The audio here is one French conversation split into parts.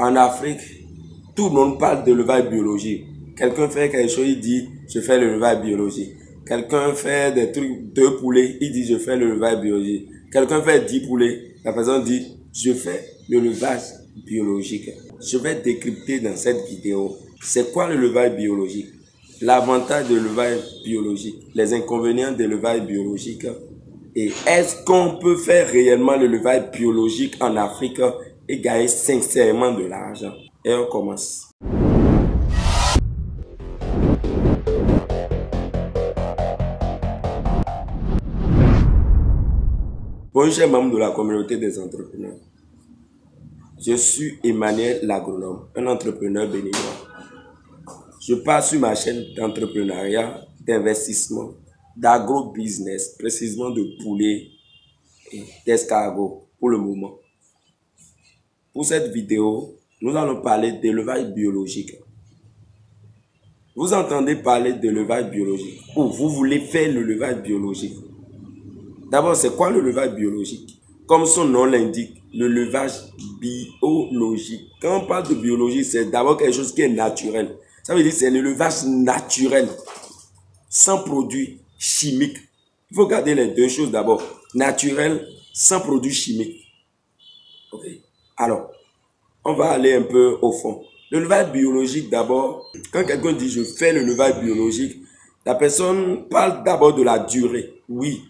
En Afrique, tout le monde parle d'élevage biologique. Quelqu'un fait quelque chose, il dit je fais l'élevage biologique. Quelqu'un fait des trucs, 2 poulets, il dit je fais l'élevage biologique. Quelqu'un fait 10 poulets, la personne dit je fais l'élevage biologique. Je vais décrypter dans cette vidéo c'est quoi l'élevage biologique, l'avantage de l'élevage biologique, les inconvénients de l'élevage biologique et est-ce qu'on peut faire réellement l'élevage biologique en Afrique et gagner sincèrement de l'argent. Et on commence. Bonjour chers membres de la communauté des entrepreneurs. Je suis Emmanuel l'agronome, un entrepreneur béninois. Je pars sur ma chaîne d'entrepreneuriat, d'investissement, d'agro-business, précisément de poulets et d'escargots pour le moment. Pour cette vidéo, nous allons parler d'élevage biologique. Vous entendez parler d'élevage biologique ou vous voulez faire l'élevage biologique. D'abord, c'est quoi l'élevage biologique? Comme son nom l'indique, l'élevage biologique. Quand on parle de biologie, c'est d'abord quelque chose qui est naturel. Ça veut dire que c'est l'élevage naturel, sans produits chimiques. Il faut garder les deux choses d'abord. Naturel, sans produits chimiques. Ok. Alors, on va aller un peu au fond. L'élevage biologique d'abord, quand quelqu'un dit je fais l'élevage biologique, la personne parle d'abord de la durée. Oui.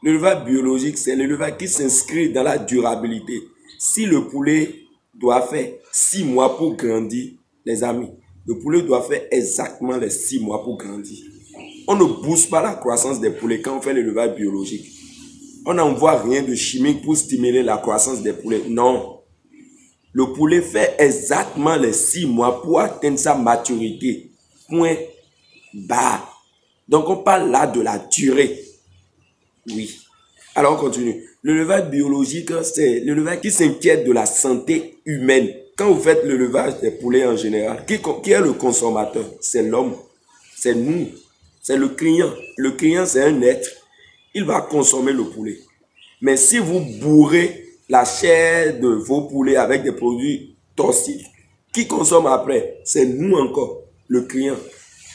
L'élevage biologique, c'est l'élevage qui s'inscrit dans la durabilité. Si le poulet doit faire 6 mois pour grandir, les amis, le poulet doit faire exactement les 6 mois pour grandir. On ne booste pas la croissance des poulets quand on fait l'élevage biologique. On n'envoie rien de chimique pour stimuler la croissance des poulets. Non. Le poulet fait exactement les 6 mois pour atteindre sa maturité. Point barre. Donc on parle là de la durée. Oui. Alors on continue. L'élevage biologique, c'est l'élevage qui s'inquiète de la santé humaine. Quand vous faites l'élevage des poulets en général, qui est le consommateur? C'est l'homme, c'est nous, c'est le client. Le client, c'est un être. Il va consommer le poulet. Mais si vous bourrez la chair de vos poulets avec des produits toxiques, qui consomme après? C'est nous encore, le client.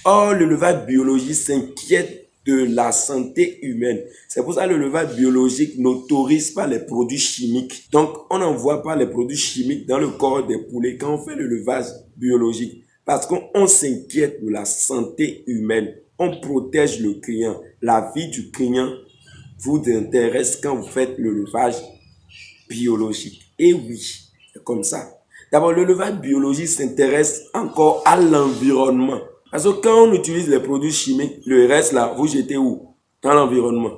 Or, l'élevage biologique s'inquiète de la santé humaine. C'est pour ça que l'élevage biologique n'autorise pas les produits chimiques. Donc, on n'envoie pas les produits chimiques dans le corps des poulets quand on fait l'élevage biologique. Parce qu'on s'inquiète de la santé humaine. On protège le client. La vie du client vous intéresse quand vous faites l'élevage biologique. Et oui, c'est comme ça. D'abord, l'élevage biologique s'intéresse encore à l'environnement. Parce que quand on utilise les produits chimiques, le reste là, vous jetez où? Dans l'environnement.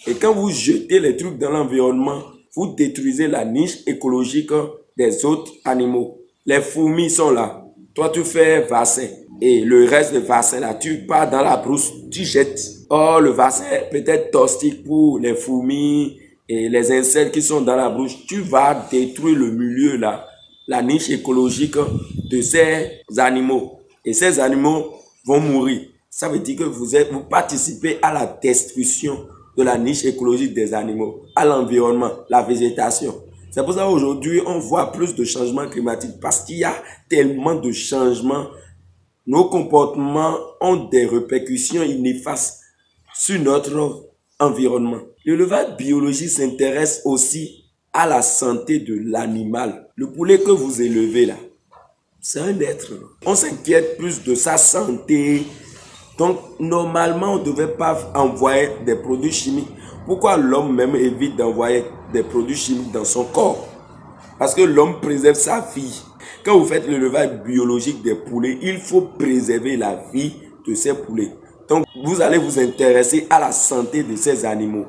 Et quand vous jetez les trucs dans l'environnement, vous détruisez la niche écologique des autres animaux. Les fourmis sont là. Toi, tu fais vassin. Et le reste de vassin là, tu pars dans la brousse, tu jettes. Or, le vassin est peut-être toxique pour les fourmis et les insectes qui sont dans la brousse. Tu vas détruire le milieu là, la niche écologique de ces animaux. Et ces animaux vont mourir. Ça veut dire que vous participez à la destruction de la niche écologique des animaux, à l'environnement, la végétation. C'est pour ça qu'aujourd'hui, on voit plus de changements climatiques parce qu'il y a tellement de changements. Nos comportements ont des répercussions néfastes sur notre environnement. L'élevage biologique s'intéresse aussi à la santé de l'animal. Le poulet que vous élevez là, c'est un être. On s'inquiète plus de sa santé. Donc, normalement, on ne devait pas envoyer des produits chimiques. Pourquoi l'homme même évite d'envoyer des produits chimiques dans son corps? Parce que l'homme préserve sa vie. Quand vous faites l'élevage biologique des poulets, il faut préserver la vie de ces poulets. Donc, vous allez vous intéresser à la santé de ces animaux.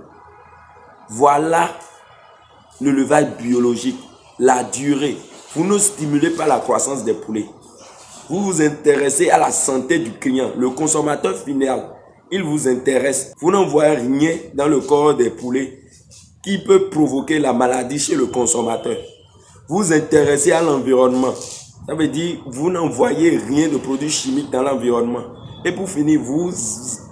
Voilà l'élevage biologique, la durée. Vous ne stimulez pas la croissance des poulets. Vous vous intéressez à la santé du client, le consommateur final. Il vous intéresse. Vous n'envoyez rien dans le corps des poulets qui peut provoquer la maladie chez le consommateur. Vous vous intéressez à l'environnement. Ça veut dire vous n'envoyez rien de produits chimiques dans l'environnement. Et pour finir, vous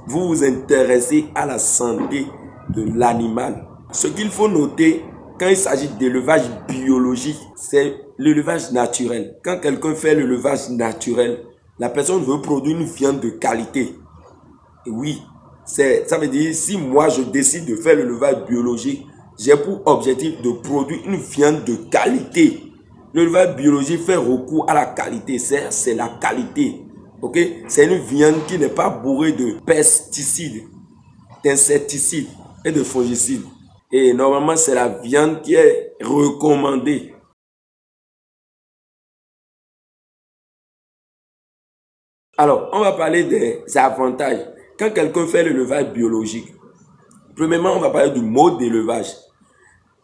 vous intéressez à la santé de l'animal. Ce qu'il faut noter, quand il s'agit d'élevage biologique, c'est l'élevage naturel. Quand quelqu'un fait l'élevage naturel, la personne veut produire une viande de qualité. Et oui, ça veut dire, si moi je décide de faire l'élevage biologique, j'ai pour objectif de produire une viande de qualité. L'élevage biologique fait recours à la qualité, c'est la qualité. Ok? C'est une viande qui n'est pas bourrée de pesticides, d'insecticides et de fongicides. Et normalement, c'est la viande qui est recommandée. Alors, on va parler des avantages. Quand quelqu'un fait l'élevage biologique, premièrement, on va parler du mode d'élevage.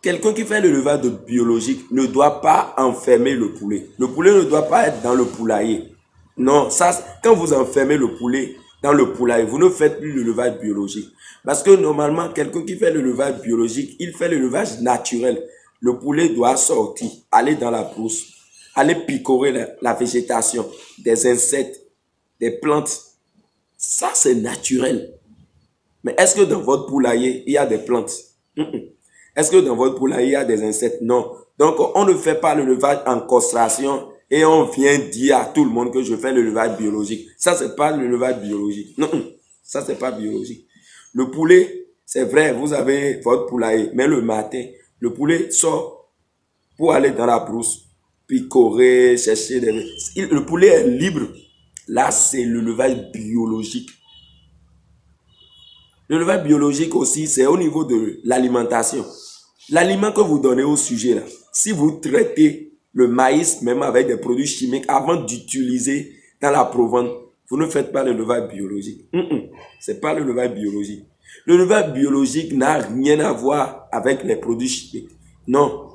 Quelqu'un qui fait l'élevage biologique ne doit pas enfermer le poulet. Le poulet ne doit pas être dans le poulailler. Non, ça, quand vous enfermez le poulet dans le poulailler, vous ne faites plus l'élevage biologique. Parce que normalement, quelqu'un qui fait l'élevage biologique, il fait l'élevage naturel. Le poulet doit sortir, aller dans la brousse, aller picorer la végétation, des insectes, des plantes. Ça, c'est naturel. Mais est-ce que dans votre poulailler, il y a des plantes? Est-ce que dans votre poulailler, il y a des insectes? Non. Donc, on ne fait pas l'élevage en castration et on vient dire à tout le monde que je fais l'élevage biologique. Ça, c'est pas l'élevage biologique. Non, ça, c'est pas biologique. Le poulet, c'est vrai, vous avez votre poulailler, mais le matin, le poulet sort pour aller dans la brousse, picorer, chercher des... Le poulet est libre. Là, c'est l'élevage biologique. L'élevage biologique aussi, c'est au niveau de l'alimentation. L'aliment que vous donnez au sujet là, si vous traitez le maïs même avec des produits chimiques avant d'utiliser dans la provente, vous ne faites pas l'élevage biologique. C'est pas l'élevage biologique. L'élevage biologique n'a rien à voir avec les produits chimiques. Non.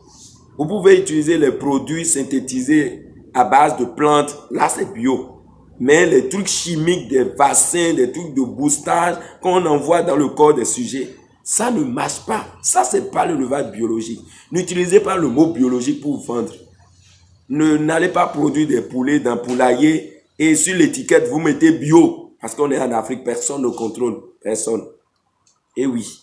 Vous pouvez utiliser les produits synthétisés à base de plantes. Là, c'est bio. Mais les trucs chimiques, des vaccins, des trucs de boostage qu'on envoie dans le corps des sujets, ça ne marche pas. Ça, c'est pas l'élevage biologique. N'utilisez pas le mot biologique pour vendre. N'allez pas produire des poulets dans poulailler et sur l'étiquette, vous mettez bio. Parce qu'on est en Afrique, personne ne contrôle. Personne. Et oui.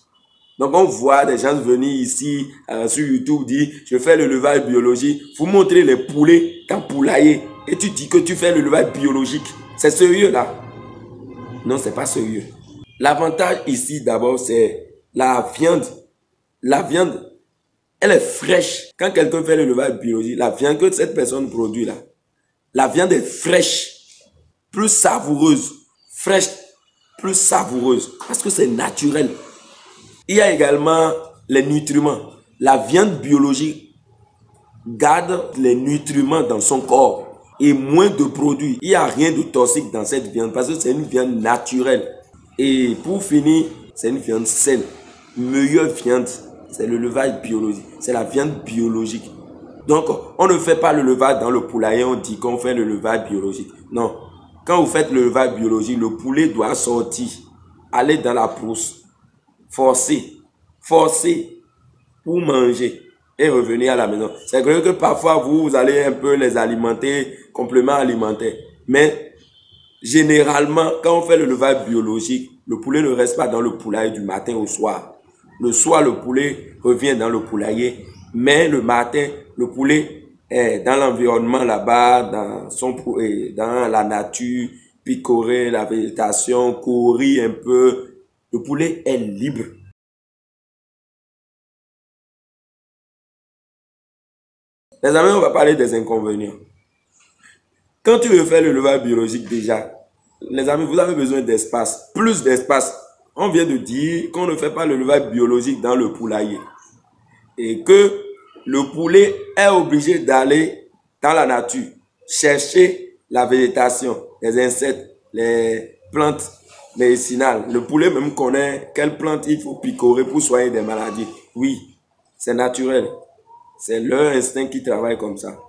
Donc, on voit des gens venir ici sur YouTube dire, je fais l'élevage biologique. Vous montrez les poulets dans poulailler. Et tu dis que tu fais l'élevage biologique. C'est sérieux là? Non, c'est pas sérieux. L'avantage ici d'abord, c'est la viande. La viande, elle est fraîche. Quand quelqu'un fait l'élevage biologique, la viande que cette personne produit là, la viande est fraîche, plus savoureuse. Fraîche, plus savoureuse. Parce que c'est naturel. Il y a également les nutriments. La viande biologique garde les nutriments dans son corps. Et moins de produits. Il n'y a rien de toxique dans cette viande parce que c'est une viande naturelle. Et pour finir, c'est une viande saine. Meilleure viande, c'est l'élevage biologique. C'est la viande biologique. Donc, on ne fait pas l'élevage dans le poulailler, on dit qu'on fait l'élevage biologique. Non. Quand vous faites l'élevage biologique, le poulet doit sortir, aller dans la brousse, forcer pour manger et revenir à la maison. C'est vrai que parfois, vous allez un peu les alimenter, compléments alimentaires. Mais généralement, quand on fait l'élevage biologique, le poulet ne reste pas dans le poulailler du matin au soir. Le soir, le poulet revient dans le poulailler. Mais le matin, le poulet est dans l'environnement là-bas, dans la nature, picorer la végétation, courir un peu. Le poulet est libre. Les amis, on va parler des inconvénients. Quand tu veux faire l'élevage biologique déjà, les amis, vous avez besoin d'espace, plus d'espace. On vient de dire qu'on ne fait pas l'élevage biologique dans le poulailler. Et que le poulet est obligé d'aller dans la nature, chercher la végétation, les insectes, les plantes médicinales. Le poulet même connaît quelles plantes il faut picorer pour soigner des maladies. Oui, c'est naturel. C'est leur instinct qui travaille comme ça.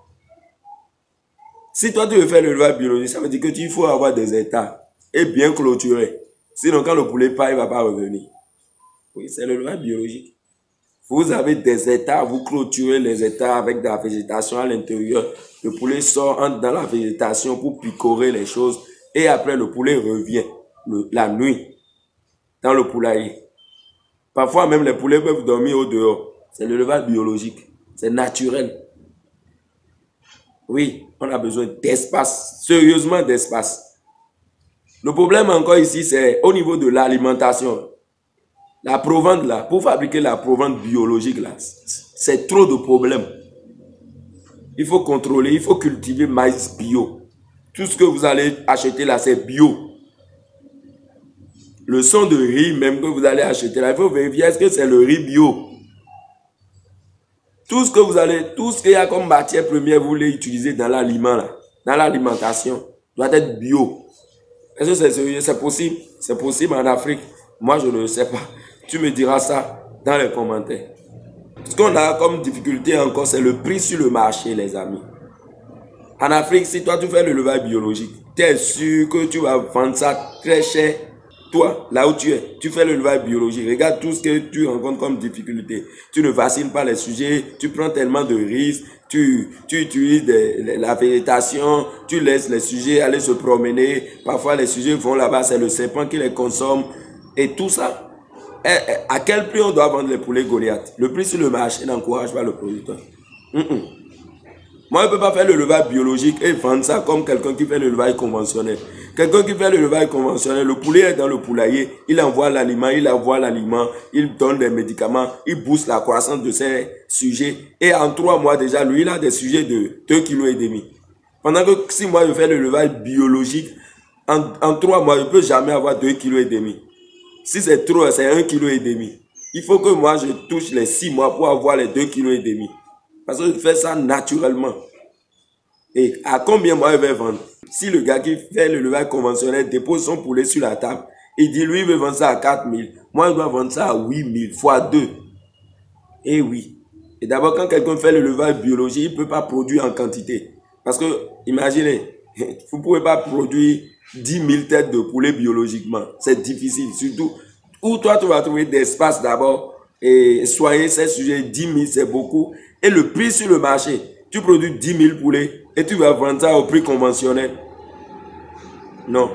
Si toi tu veux faire l'élevage biologique, ça veut dire que il faut avoir des états et bien clôturés. Sinon quand le poulet part, il ne va pas revenir. Oui, c'est l'élevage biologique. Vous avez des états, vous clôturez les états avec de la végétation à l'intérieur. Le poulet sort, entre dans la végétation pour picorer les choses. Et après le poulet revient la nuit dans le poulailler. Parfois même les poulets peuvent dormir au dehors. C'est l'élevage biologique. C'est naturel. Oui, on a besoin d'espace, sérieusement d'espace. Le problème encore ici, c'est au niveau de l'alimentation. La provende là, pour fabriquer la provende biologique là, c'est trop de problèmes. Il faut contrôler, il faut cultiver maïs bio. Tout ce que vous allez acheter là, c'est bio. Le son de riz même que vous allez acheter là, il faut vérifier est-ce que c'est le riz bio. Tout ce qu'il y a comme matière première, vous voulez utiliser dans l'aliment là, dans l'alimentation, doit être bio. Est-ce que c'est sérieux? C'est possible? C'est possible en Afrique? Moi, je ne le sais pas. Tu me diras ça dans les commentaires. Ce qu'on a comme difficulté encore, c'est le prix sur le marché, les amis. En Afrique, si toi, tu fais l'élevage biologique, tu es sûr que tu vas vendre ça très cher. Toi, là où tu es, tu fais l'élevage biologique. Regarde tout ce que tu rencontres comme difficulté. Tu ne vaccines pas les sujets, tu prends tellement de risques, tu utilises la végétation, tu laisses les sujets aller se promener. Parfois, les sujets vont là-bas, c'est le serpent qui les consomme. Et tout ça, à quel prix on doit vendre les poulets Goliath? Le prix sur le marché n'encourage pas le producteur. Moi, je ne peux pas faire l'élevage biologique et vendre ça comme quelqu'un qui fait l'élevage conventionnel. Quelqu'un qui fait l'élevage conventionnel, le poulet est dans le poulailler, il envoie l'aliment, il donne des médicaments, il booste la croissance de ses sujets. Et en 3 mois déjà, lui, il a des sujets de 2,5 kg. Pendant que si moi je fais l'élevage biologique, en 3 mois, je ne peux jamais avoir 2,5 kg. Si c'est trop, c'est 1,5 kg. Il faut que moi je touche les 6 mois pour avoir les 2,5 kg. Parce que je fais ça naturellement. Et à combien moi je vais vendre? Si le gars qui fait l'élevage conventionnel dépose son poulet sur la table, il dit lui il veut vendre ça à 4 000. Moi je dois vendre ça à 8 000 fois 2. Et oui. Et d'abord quand quelqu'un fait l'élevage biologique, il ne peut pas produire en quantité. Parce que imaginez, vous ne pouvez pas produire 10 000 têtes de poulet biologiquement. C'est difficile. Surtout où toi tu vas trouver d'espace d'abord. Et soigner ces sujets, 10 000 c'est beaucoup. Et le prix sur le marché, tu produis 10 000 poulets et tu vas vendre ça au prix conventionnel. Non.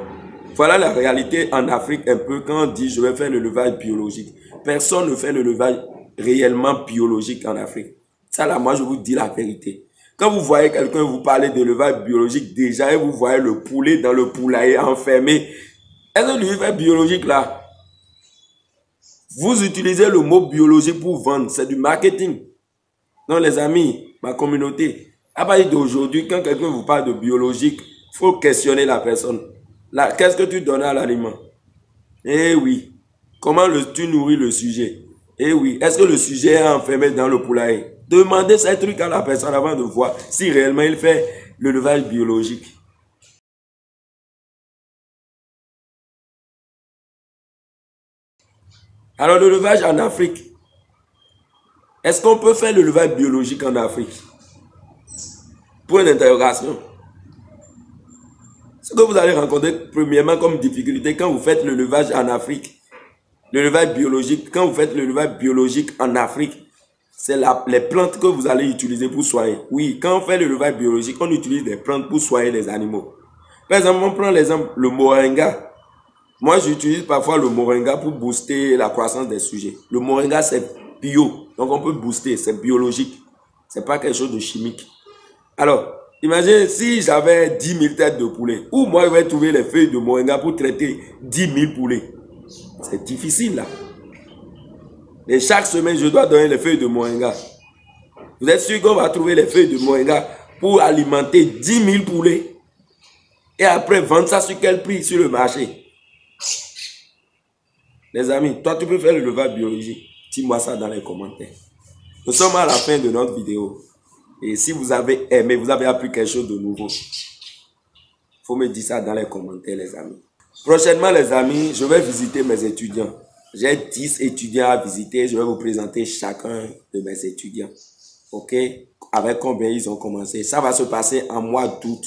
Voilà la réalité en Afrique un peu quand on dit je vais faire l'élevage biologique. Personne ne fait l'élevage réellement biologique en Afrique. Ça là, moi je vous dis la vérité. Quand vous voyez quelqu'un vous parler d'élevage biologique déjà et vous voyez le poulet dans le poulailler enfermé, est-ce que l'élevage biologique là, vous utilisez le mot biologique pour vendre, c'est du marketing. Non les amis, ma communauté, à partir d'aujourd'hui, quand quelqu'un vous parle de biologique, il faut questionner la personne. Qu'est-ce que tu donnes à l'aliment? Eh oui. Comment tu nourris le sujet? Eh oui. Est-ce que le sujet est enfermé dans le poulailler? Demandez ces trucs à la personne avant de voir si réellement il fait l'élevage biologique. Alors l'élevage en Afrique, est-ce qu'on peut faire l'élevage biologique en Afrique? Point d'interrogation. Ce que vous allez rencontrer premièrement comme difficulté quand vous faites l'élevage en Afrique, l'élevage biologique, quand vous faites l'élevage biologique en Afrique, c'est les plantes que vous allez utiliser pour soigner. Oui, quand on fait l'élevage biologique, on utilise des plantes pour soigner les animaux. Par exemple, on prend l'exemple, le moringa. Moi, j'utilise parfois le moringa pour booster la croissance des sujets. Le moringa, c'est bio, donc on peut booster, c'est biologique. C'est pas quelque chose de chimique. Alors, imaginez si j'avais 10 000 têtes de poulet, où moi je vais trouver les feuilles de moringa pour traiter 10 000 poulets. C'est difficile là. Et chaque semaine, je dois donner les feuilles de moringa. Vous êtes sûr qu'on va trouver les feuilles de moringa pour alimenter 10 000 poulets? Et après, vendre ça sur quel prix sur le marché? Les amis, toi tu peux faire l'élevage biologique. Dis-moi ça dans les commentaires. Nous sommes à la fin de notre vidéo. Et si vous avez aimé, vous avez appris quelque chose de nouveau, il faut me dire ça dans les commentaires, les amis. Prochainement, les amis, je vais visiter mes étudiants. J'ai 10 étudiants à visiter. Je vais vous présenter chacun de mes étudiants. OK? Avec combien ils ont commencé. Ça va se passer en mois d'août.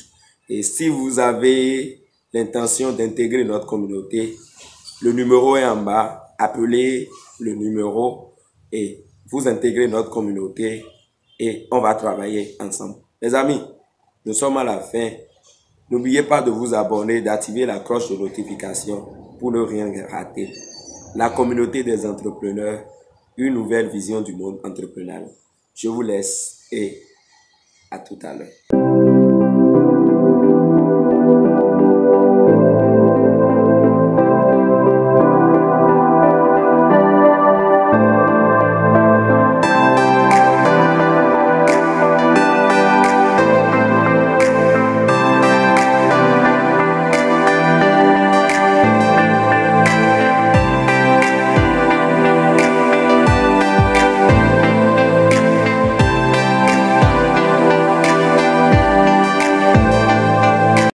Et si vous avez l'intention d'intégrer notre communauté, le numéro est en bas. Appelez le numéro et vous intégrez notre communauté. Et on va travailler ensemble. Les amis, nous sommes à la fin. N'oubliez pas de vous abonner, d'activer la cloche de notification pour ne rien rater. La communauté des entrepreneurs, une nouvelle vision du monde entrepreneurial. Je vous laisse et à tout à l'heure.